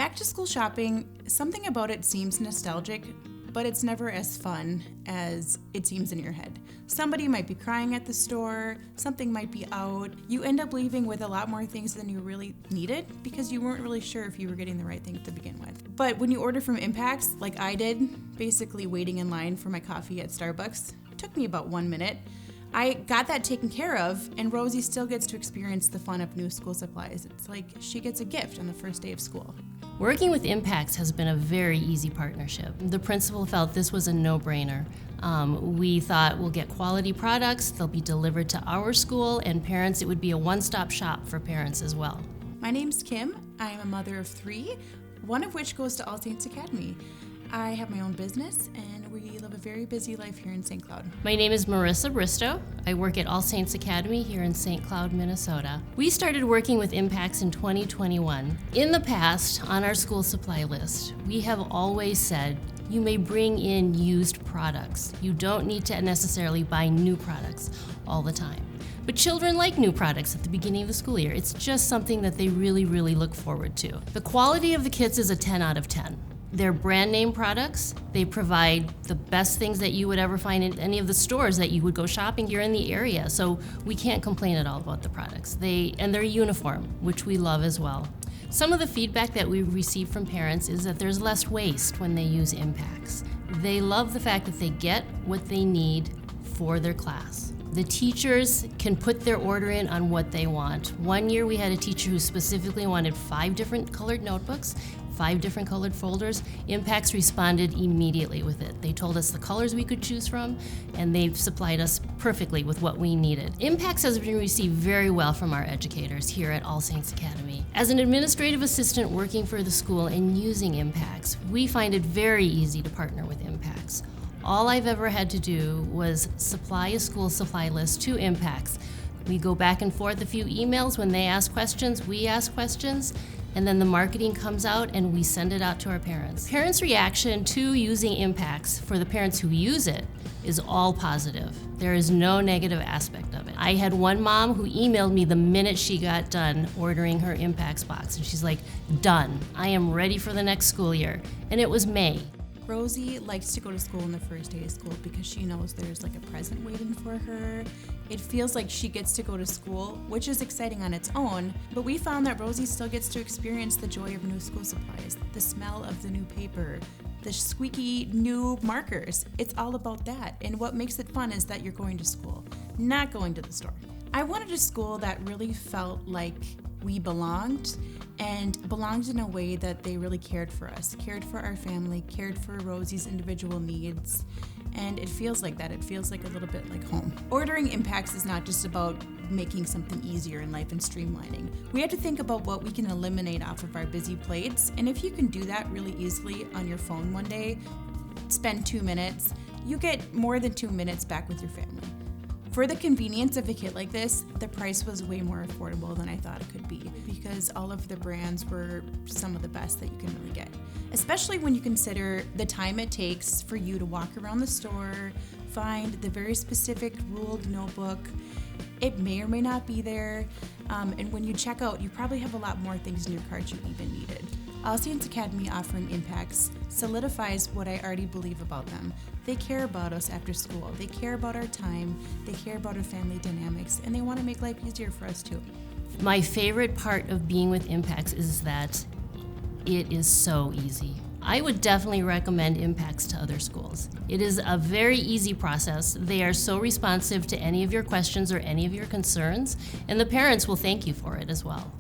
Back to school shopping, something about it seems nostalgic, but it's never as fun as it seems in your head. Somebody might be crying at the store, something might be out. You end up leaving with a lot more things than you really needed because you weren't really sure if you were getting the right thing to begin with. But when you order from Impacts, like I did, basically waiting in line for my coffee at Starbucks, took me about 1 minute. I got that taken care of, and Rosie still gets to experience the fun of new school supplies. It's like she gets a gift on the first day of school. Working with Impacts has been a very easy partnership. The principal felt this was a no-brainer. We thought we'll get quality products, they'll be delivered to our school, and parents, it would be a one-stop shop for parents as well. My name's Kim. I am a mother of 3, one of which goes to All Saints Academy. I have my own business, and we live a very busy life here in St. Cloud. My name is Marissa Bristow. I work at All Saints Academy here in St. Cloud, Minnesota. We started working with Impacts in 2021. In the past, on our school supply list, we have always said, you may bring in used products. You don't need to necessarily buy new products all the time. But children like new products at the beginning of the school year. It's just something that they really, really look forward to. The quality of the kits is a 10 out of 10. They're brand name products. They provide the best things that you would ever find in any of the stores that you would go shopping here in the area. So we can't complain at all about the products. They're uniform, which we love as well. Some of the feedback that we receive from parents is that there's less waste when they use Impacts. They love the fact that they get what they need for their class. The teachers can put their order in on what they want. One year we had a teacher who specifically wanted 5 different colored notebooks, 5 different colored folders. Impacts responded immediately with it. They told us the colors we could choose from, and they've supplied us perfectly with what we needed. Impacts has been received very well from our educators here at All Saints Academy. As an administrative assistant working for the school and using Impacts, we find it very easy to partner with Impacts. All I've ever had to do was supply a school supply list to Impacts. We go back and forth a few emails. When they ask questions, we ask questions, and then the marketing comes out and we send it out to our parents. Parents' reaction to using Impacts for the parents who use it is all positive. There is no negative aspect of it. I had one mom who emailed me the minute she got done ordering her Impacts box, and she's like, done. I am ready for the next school year. And it was May. Rosie likes to go to school on the first day of school because she knows there's like a present waiting for her. It feels like she gets to go to school, which is exciting on its own, but we found that Rosie still gets to experience the joy of new school supplies, the smell of the new paper, the squeaky new markers. It's all about that, and what makes it fun is that you're going to school, not going to the store. I wanted a school that really felt like we belonged, and belonged in a way that they really cared for us, cared for our family, cared for Rosie's individual needs, and it feels like that. It feels like a little bit like home. Ordering Impacts is not just about making something easier in life and streamlining. We have to think about what we can eliminate off of our busy plates, and if you can do that really easily on your phone one day, spend 2 minutes, you get more than 2 minutes back with your family. For the convenience of a kit like this, the price was way more affordable than I thought it could be because all of the brands were some of the best that you can really get. Especially when you consider the time it takes for you to walk around the store, find the very specific ruled notebook. It may or may not be there, and when you check out, you probably have a lot more things in your cart you even needed. All Saints Academy offering Impacts solidifies what I already believe about them. They care about us after school. They care about our time. They care about our family dynamics, and they want to make life easier for us too. My favorite part of being with Impacts is that it is so easy. I would definitely recommend Impacts to other schools. It is a very easy process. They are so responsive to any of your questions or any of your concerns, and the parents will thank you for it as well.